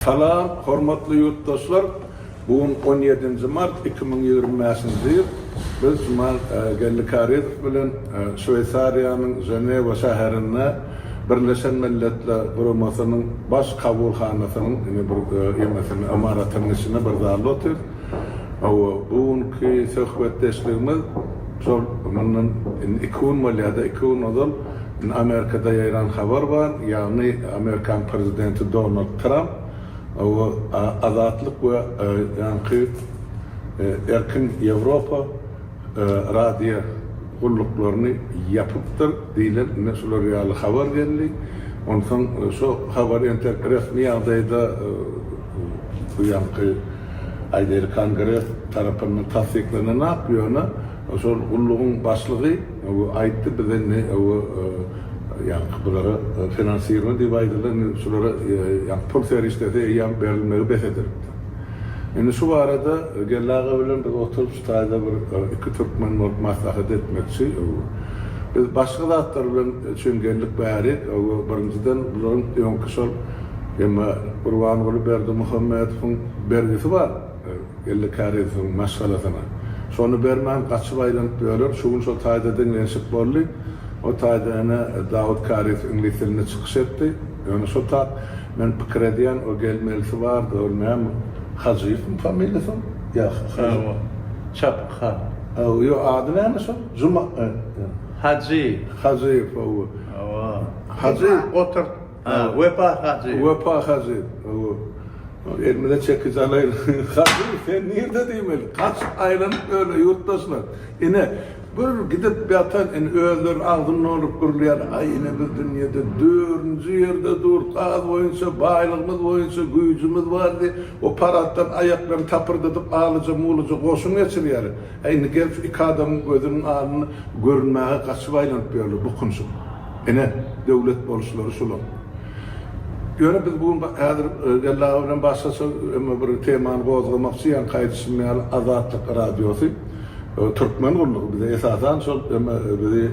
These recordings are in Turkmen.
Salam, hormatly yurtdaşlar. Bugün 17 Mart 2025 yıl. Biz Gellikariyev bilen Şveysariyanın Ceneva şäherinde Birleşen Milletler Kurumasynyň baş kabulhanasynın ýa-da amaratynyň içinde bir zalda otur. Bugünkü söhbetdeşligimiz şol mundan 2 odal Amerikada ýaýran habar bar, ýagny Amerikan prezidenti Donald Trump azatlyk we erkin Ýewropa radio gulluklaryny ýapypdyr diýilen näşeler ýaly habar geldi. Ondan şu habar resmi ýagdaýda bu ýanky aýdyr Kongres tarapyndan tasdiklenen ýa-da şol gullugyň başlygy aýtdy bilen bulara finansiýerler diýip aýdylar, şolara pul serişleri ýa berilmegi besedir. Indi şu arada gellaga bilen biz oturup şu taýda bir iki türkmen maslahat etmekçi. Biz başga zatlar bilen çöňgenlik bärik, birinciden buların ýoňky şol Gurbanuly Berdimuhammedowyň bergisi bar. Gellikariýewiň maşgalasyna. Şonu bermän gaçyp aýlanyp ýörler, şuň şol taýda diňlenşik boldy. O taýda Dawud Kariýew ingliz dilinde çykyş etdi. Ýöne şo taýda men pikir edýän o gelmelisi bar, görmem Hacıýew familiýasy? Ýa, Çapkhan. Ýa ady näme şo? Juma. Hacıýew. Hacıýew otur. Wepa Hacıýew. Elmede çekizalar. Hacıýew sen nerede diýmeli? Kaç aýlanyp öyle ýurtdaşlar. Ine bir gidip ýatan özler agdyny olup gürleýär. Ay ine biz dünýede 4-nji ýerde dur, gaz boýunça baýlygymyz boýunça güýjümiz bardy. O paratdan aýaklary tapyrdyp alyja mulyja goşun geçirýär. Ine gelip iki adamyň gözüniň alyny görünmäge gaçyp aýlanyp ýörler bu kunşuk. Ine döwlet boluşlary şular. Ýöne biz bugün häzir gellaga bilen başgaça bir temany gozgamakçy ýa-ni gaýdyşmaýan Azatlyk radiosy. Türkmen gulluk bize esasen şol bizi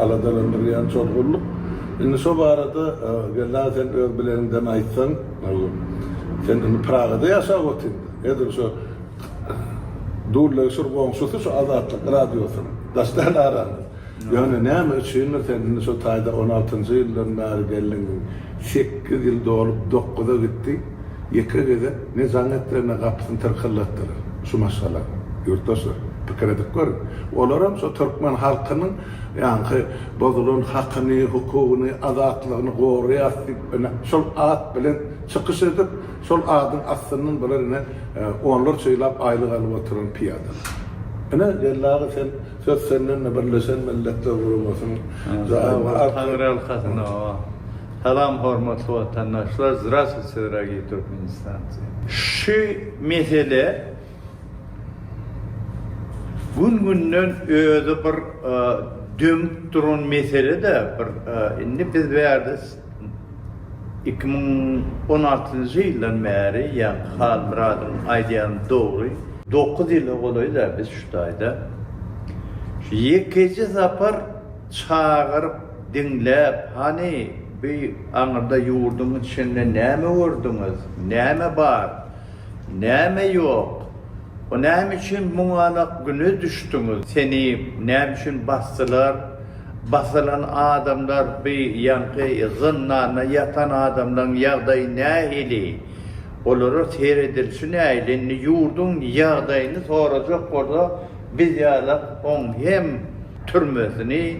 aladanlandırýan şol gulluk. Indi şo barada gella sen öz bileninden aýtsaň, sen Pragada ýaşap otyn. Edir şo durla şur goňşusy şo Azatlyk radiosy. Daşdan aran. Ýöne näme üçin sen şo taýda 16-njy ýyldan bäri geldiň. 8 ýyl dolup 9-a gitdi. Ýeke gede ne zanetlerine gapysyny tırkyllatdylar. Şu maşala ýurtdaşlar pikir edip görün. Olaram şu Türkmen halkynyň ýa-ni bozulan hakyny, hukugyny, azatlygyny goraýar diýip şol at bilen çykyş edip şol adyň aslyndan bilerine onlar çeýlap aýlyk alyp oturan piýada. Ene gellagy sen söz senden Birleşen Milletler Kurumasynyň Salam hormatly vatandaşlar, здравствуйте, дорогие turkmenistanцы. Şu mesele günden özü bir dömüp duran mesele de bir indi biz berdiz 2016-njy ýyldan bäri ýa Hal Muradowyň aýdýan dogry 9 ýyl bolýar da biz şu taýda şu ýekeji zapar çağırıp dinläp hani bir aňyrda ýurduň içinde näme gördüňiz, näme bar, näme ýok. O näme üçin muňa güne düşdüňiz? Seni näme üçin basdylar? Basylan adamlar bir ýanky zynna ýatan adamdan ýagdaý nähili? Olary seredilşi näýlerini ýurduň ýagdaýyny sorajak bolsa biz ýalap on hem türmesini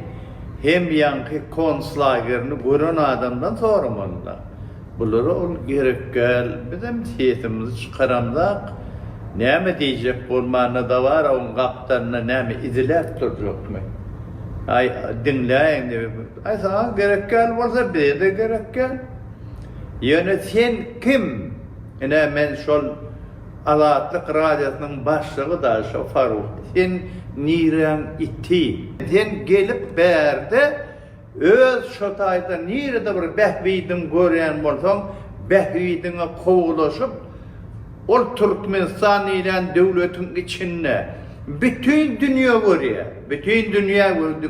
hem ýanky konslagerini gören adamdan soramanda. Bulary ol gerekkel bizim sesimizi çykaramdak. Näme diýjek bolmany da bar, oň gapdaryna näme izilep durjakmy? Ay dinläýin diýip. Ay sana gerekkel bolsa bize de gerekkel. Ýöne sen kim? Ene men şol Azatlyk radiosynyň başlygy da şo Faruk. Sen niren iti. Sen gelip berde öz şo taýda nirede bir behbiýdim görýän bolsaň, behbiýdiňe kowulaşyp ol Türkmenistan ilen döwletiň içinde bütün dünýä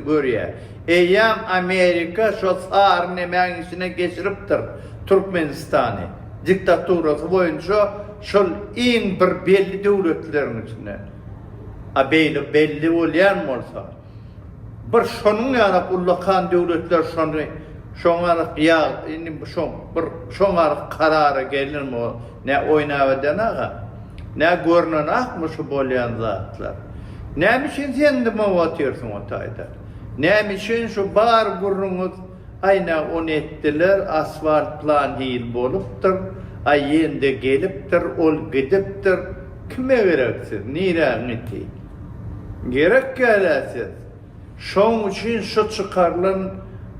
görýär. Eýam Amerika şo saryny meňisine geçiripdir Türkmenistany. diktaturası boyunca şol en bir belli devletlerin içinde belli olayan bolsa bir şonun ýa-da ullakan devletler şoňarak ýa şoňarak karara gelinmi ne oýnawadan ne görünen akmış bolýan zatlar. Näme üçin sen de mowatýarsın o taýda? Näme üçin şu bar gurruňyz ayna onu etdiler, asfalt plan hil bolupdyr, ýende gelipdir, ol gidipdir. Kime gereksiz? Nire giti? Gerek gelesiz. Şoň üçin şu çıkarlan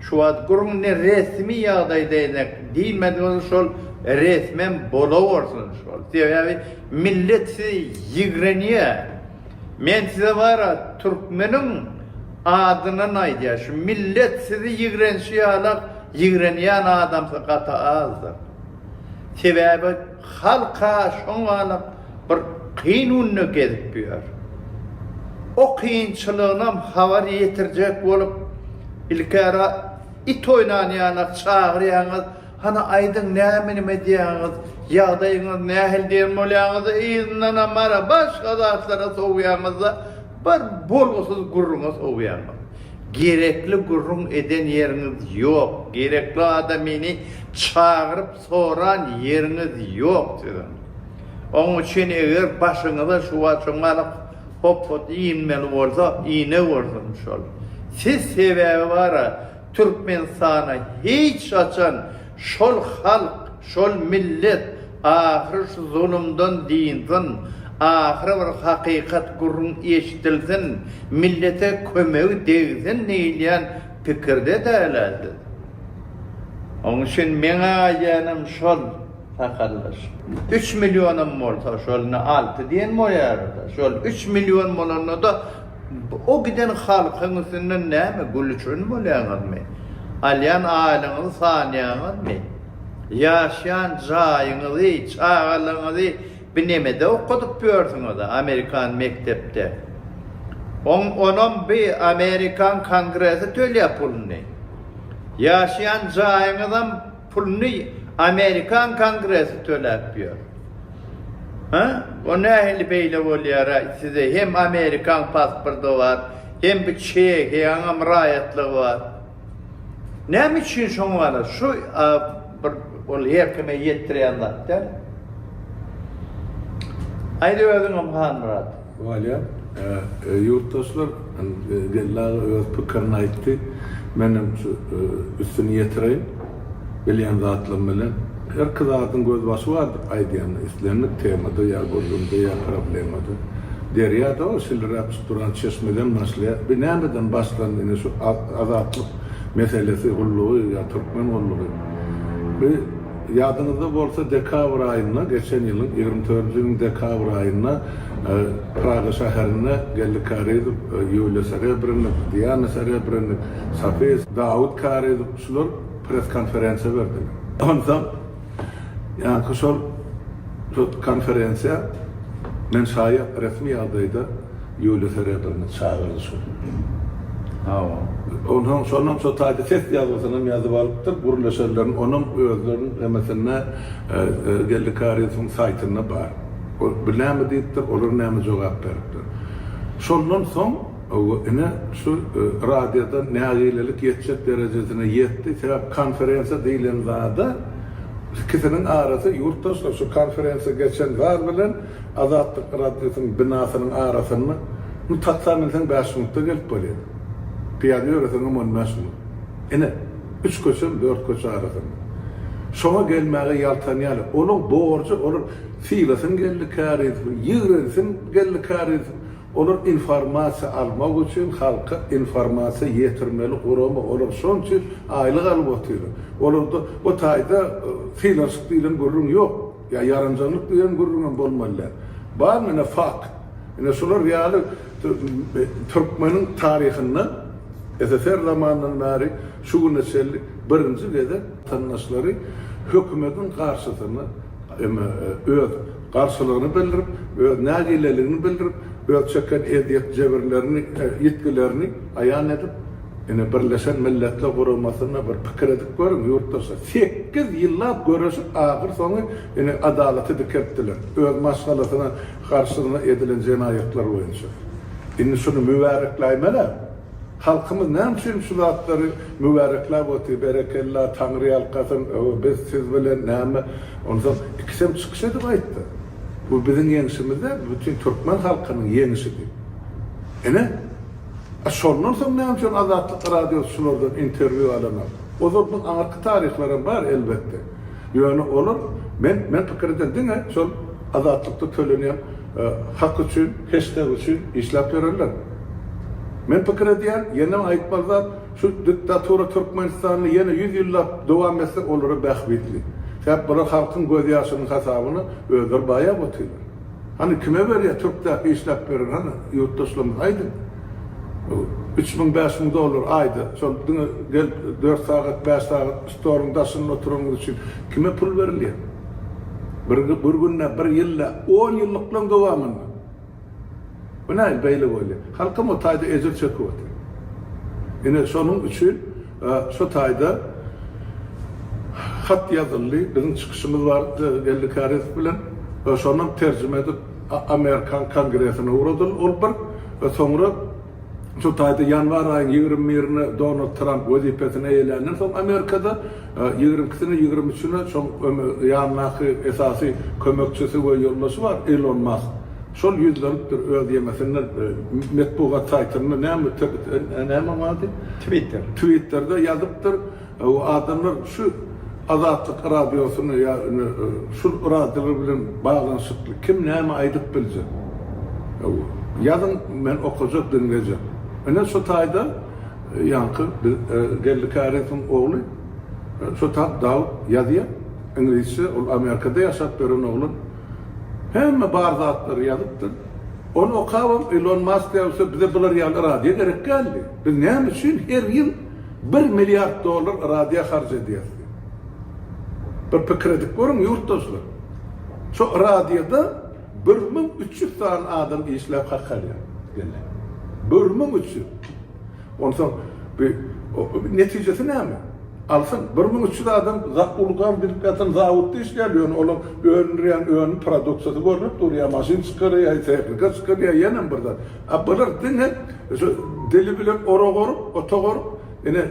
şu ad gurrun ne resmi ýagdaýda enek diýmedi şol resmen bolaworsun şol. Sebebi millet ýigrenýär. Men size bara Türkmenin adyny aýdýar. Şu millet sizi ýigrenýän adam gata azdyr. Sebebi halka şoňalyk bir kynunny gezip ýör. O kynçylygynam habar ýetirjek bolup ilkara it oynanýanak çağırýaňyz, hana aýdyň näme diýäňiz, ýagdaýyňyz nähil diýen bolýaňyz, izinden amara başga zatlara sowýaňyzda bir bolgusyz gurruňyz sowýaňyz. Gerekli gurrun eden ýeriňiz ýok, gerekli adamyny çağırıp soran ýeriňiz ýok diýdim. Onuň üçin eger başyňyza şu waçyňalyk hop iýinmeli bolsa, iýne bolsun şol. Siz sebebi bara Türkmenistana hiç açan şol halk, şol millet ahir şu zulümden dinsin, ahir bir hakikat gurrun eşitilsin, millete kömegi degsin neýleýän pikirde dälädir. Onuň üçin meňe aýanym şol takallar. 3 milyonym bolsa şolny 6 diýen bolýar. Şol 3 milyon bolanda o giden halkyň üstünden näme gülüşün bolýarmy? Alyan aýlyňyzy sanýarmy? Ýaşaýan jaýyňyzy, çağalaňyzy binemede okudyp ýörsiňiz Amerikan mektepde. Onuň bir Amerikan kongresi töleýär pulny. Ýaşaýan jaýyňyzdan pulny Amerikan kongresi töläp ýör. O nähili beýle bolýar size hem Amerikan pasporty var, hem bir Çekiýa amraýatlygy var. Näme üçin şoňa şu bir ol ýerkime ýetdirýän zatlar? Aýdy özüňem hanrat. Walya, yurttaşlar gelläge öz pikirini aýtdy. Menem şu üstüni ýetireýin. Bilýän zatlarym bilen her kızaatın göz başı vardır aýdýan islenlik temada ya gözümde ya problemada. Derýada o şilrap duran çeşmeden başlaýar. Bir nämeden başlandy şu azatlyk meselesi ullugy ya Türkmen ullugy. Bir ýadyňyzda bolsa dekabr aýyna, geçen ýylyň 24-nji dekabr aýyna Praga şäherine geldi Kareýew, Yuliya Serebrennik, Diana Serebrennik, Safes, Daud Kareýew şular pres konferensiýa berdiler. Ondan yani şol konferensiýa men şaýat resmi ýagdaýda Yuliya Serebrennik çağırdy şol. Ondan sonra şu taýda ses ýazgysyny ýazyp alypdyr, gurulşanlaryň onuň özleriniň emesine geldi Kareýewiň saýtyna bar. O bilämi diýipdir, olar näme jogap beripdir. Şondan soň ene şu radioda nägilelik ýetjek derejesine ýetdi. Sebäp konferensiýa diýilen zada ikisinin arasy yurttaşlar şu konferensiýa geçen zat bilen Azatlyk radiosynyň binasynyň arasyny mutatsamyň 5 minutda gelip bolýar. Piýada ýöresiniň 15 minut. Ene 3 köçem 4 köçe arasynda. Şoňa gelmäge ýaltanýaly. Onuň borçy, onuň fiilasyn geldi Kareýew, ýigrensin geldi Kareýew. Olar informasiýa almak üçin halka informasiýa ýetirmeli urama, olar şoň üçin aýlyk alyp oturýar. Olarda o taýda fiilasyk diýilen gurrun ýok. Ya yaranjanlyk diýen gurrun bolmalylar. Bar mene fakt. Ene şolar ýaly Türkmeniň taryhyny SSR zamanından beri şu güneşeli birinci gede tanışları hükümetin karşısını öz karşılığını bildirip, öz nägilelerini bildirip, öz çeken ediyet cebirlerini, yetkilerini ayan edip, Birleşen Milletler Kurumasyna bir pikir edip görün yurtdaşlar. 8 yıllap görüşüp ahir sonu adaleti dikerttiler. Öz maşgalasyna karşılığına edilen cinayetler boyunca. Indi şunu mübareklaymalar. Halkımız ne için şu zatları mübarekler botu, berekellah, Tanrı yalkasın, biz siz bilen näme, ondan ikisem çıkış edip aytdı. Bu bizim yeňişimizde bütün Türkmen halkının yeňişidir. Şondan soň näme üçin Azatlyk radiosulardan interview alanar? O zaman arka tarihlerim var elbette. Ýöne olur. Men pikir edendin şol Azatlykda tölenýän hak üçin, hashtag üçin işläp bererler. Men pikir edýän, ýene aýtmalda şu diktatura Türkmenistanyny ýene 100 ýyllap dowam etse olur bähbitli. Hep bu halkyň göz ýaşynyň hasabyny öldür baýa botylar. Hani kime berýär Türkde işläp berer, hani ýurtdaşlarymyz aýdyn. 3.000-5.000 dolar ayda, şol 4 saat, 5 saat storun daşyny oturmagy üçin kime pul berilýär? Bir günne, bir ýylda, 10 ýyllyklaryň dowamında. Bu näme beýle bolýar? Halkym o taýda ejir çekip otur. Ine şonuň üçin şu taýda hat ýazyldy, bizim çykyşymyz bardy, geldi karet bilen, şonuň terjime edip Amerikan Kongresine uradyl, ol bir soňra şu taýda ýanwar aýynyň 21-ni Donald Trump wezipetine eýlenden soň Amerikada 22-sini 23-ni şol ýanlaky esasy kömekçisi we ýoldaşy var Elon Musk. Şol ýüzlerdir öz ýemesinden metbuat saýtyny näme wadi? Twitter'da ýazypdyr. O adamlar şu Azatlyk radiosyny ýa-ni şu radiolar bilen baglanyşykly kim näme aýdyp biljek? Ýazyn men okujak dinlejek. Ana şu taýda ýankı geldi karetin oğlu şu taýda ýazýar. İngilizce ol Amerikada ýaşap beren oğlun. Hemme bar zatları ýazypdyr. Onu okawam Elon Musk ýa-da bize bular ýaly radio gerek geldi. Biz näme üçin her ýyl 1 milyard dolar radio harç edýär. Bir pikir edip görün ýurtdaşlar. Şu radioda 1300 tane adam işläp hakalýar. 1300. Ondan bir netijesi näme? Alsın 1300 adam ulgan bir katan zawutda işlýär, olam öňürýän ön produksiýasy görünip durýar, maşyn çykarýar, tehnika çykarýar, ýene birden. Bular dinle deli bilen orogor, otogor, ene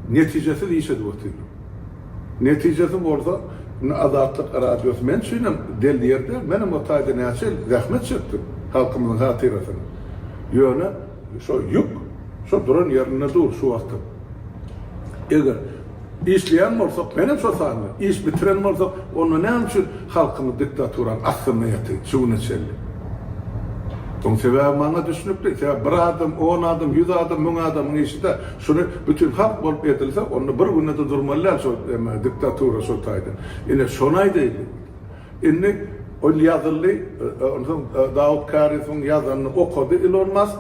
netijesi diýişedi botyr. Netijesi bolsa Azatlyk radiosy men şuňam del ýerde menim o taýda näçe zähmet çekdim halkymyň hatyrasyna. Ýöne şo ýük, şo duran ýerine dur şu wagtda. Eger işleyen bolsak, menem şo sany, iş bitiren bolsak, onu näme üçin halkymy diktaturan asymaýaty, şuny çelli. Oň sebäbi maňa düşünipdi, bir adam, 10 adam, 100 adam, 1000 adamyň işinde şunu bütün hak bolup edilse, onu bir günde durmalyar şo diktatura şo taýda. Ine şonay diýdi. Indi o ýazyldy, ondan Daud Karis'in ýazanyny okudy Elon Musk.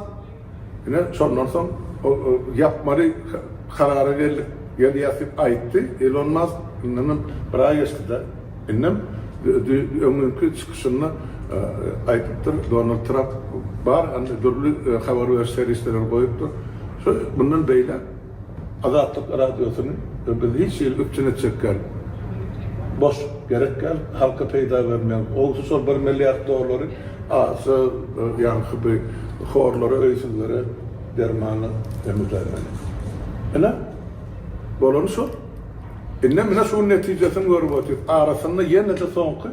Ine şondan soň ýapmary karara geldi. Geldi ýasyp aýtdy Elon Musk, innem bir ay geçdi. Innem öňünkü çykyşyny aýtypdyr Donald Trump bar, dürli habar we servisler goýupdyr. Şo bundan beýle Azatlyk radiosyny biz hiç ýyl üpçüne çekýär. Boş gerekkel halka peýda bermän. Olsa şol 1 milyard dolary asy ýa-ni bir horlary, öýsüzlere dermany emizlermeli. Ene bolany şol. Inne mene şu netijesini görüp otyr. Arasynda ýene de soňky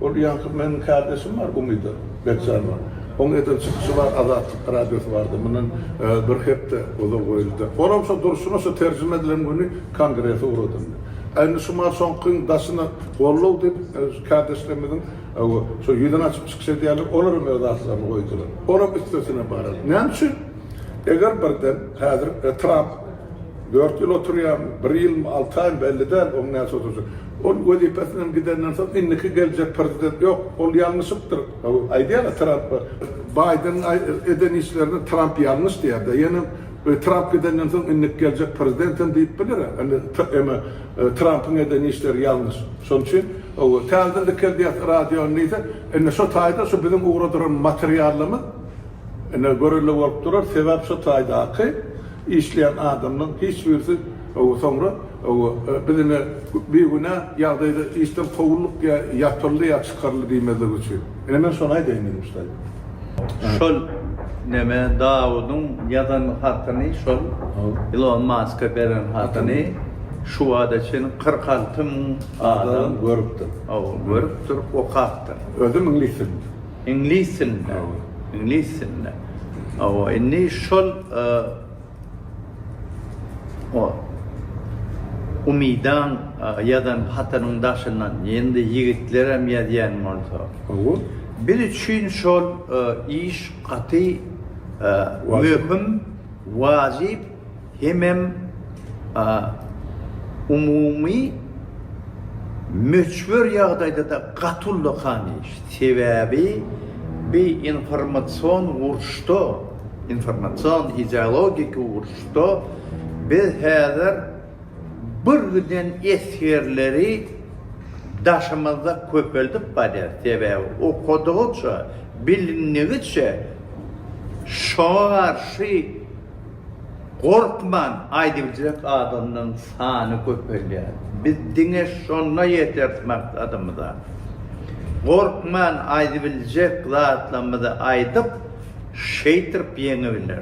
ol ýa-ni men kardeşim var, Umyda Bekçan var. Oň eden çykyşy var, Azatlyk radiosy bardy. Munun bir hepde oda goýuldy. Oram şo duruşuna şo terjime edilen güni kongrese uradım. Aýny şu soňky daşyna gollaw dip kardeşlerimiň şo ýüden açyp çykyş edýärler, olary mevzuatlaryny goýdular. Oram üstesine barady. Näme üçin? Eger birden häzir Trump 4 ýyl oturýar, 1 ýyl 6 aý belliden oň näçe oturjak. Ol wezipesinden gidenden soň indiki geljek prezident ýok, ol ýalňyşypdyr. Aýdýar Trump Biden eden işlerini Trump ýalňyş diýär. Ýene Trump gidenden soň indiki geljek prezidentim diýip bilir. Trump'ın eden işleri ýalňyş. Şoň üçin o täzede diýär radio niýse, ene şo taýda şu bizim uğradyran materiallarymyz ene görüli bolup durar. Sebäp şo taýda haky işleyen adamın hiç birisi o sonra o bizine bir güne yağdaydı işten kovulluk ya yatırlı ya çıkarlı diýmezler üçin. Hemen şonay deýmedim usta. Şol neme Davud'un yadan hakkını şol Elon Musk'a beren hakkını şu adaçın 46 min adam görüpdi. o görüp durup okaktı. Özüm İngilizce. İngilizce. O inni şol o umidan yadan hatanın daşından yendi yigitlere mi diyen molto. O Bir için şol iş katı mühim, vacip, hemem umumi müçbör yağdayda da katullu kan iş. Sebebi bir informasyon vuruştu, informasyon ideologik vuruştu. Biz hazır bir günden eskerleri daşımızda köpüldük bari. Sebebi okuduğuça, bilindiğince şoğa karşı korkman aydıbilecek adamın sanı köpüldü. Biz dine şonuna yetertmek adımıza. Korkman aydıbilecek zatlarımızı aydıp şeytirip yenebilir.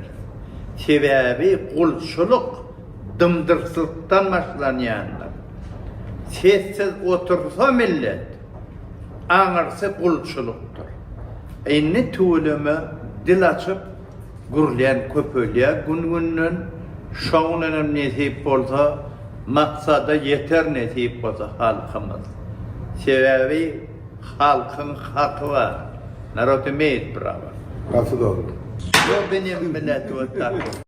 Sebebi kulçuluk dımdırsızlıktan başlanyanlar. Sessiz otursa millet, ağırsa kulçuluktur. Inni tuğlumu dil açıp, gürleyen köpölüye gün şoğunun nesip olsa, maksada yeter nesip olsa halkımız. Sebebi halkın hakkı var. Narodu meyit bravo. Nasıl doğru? Bu benim milletim.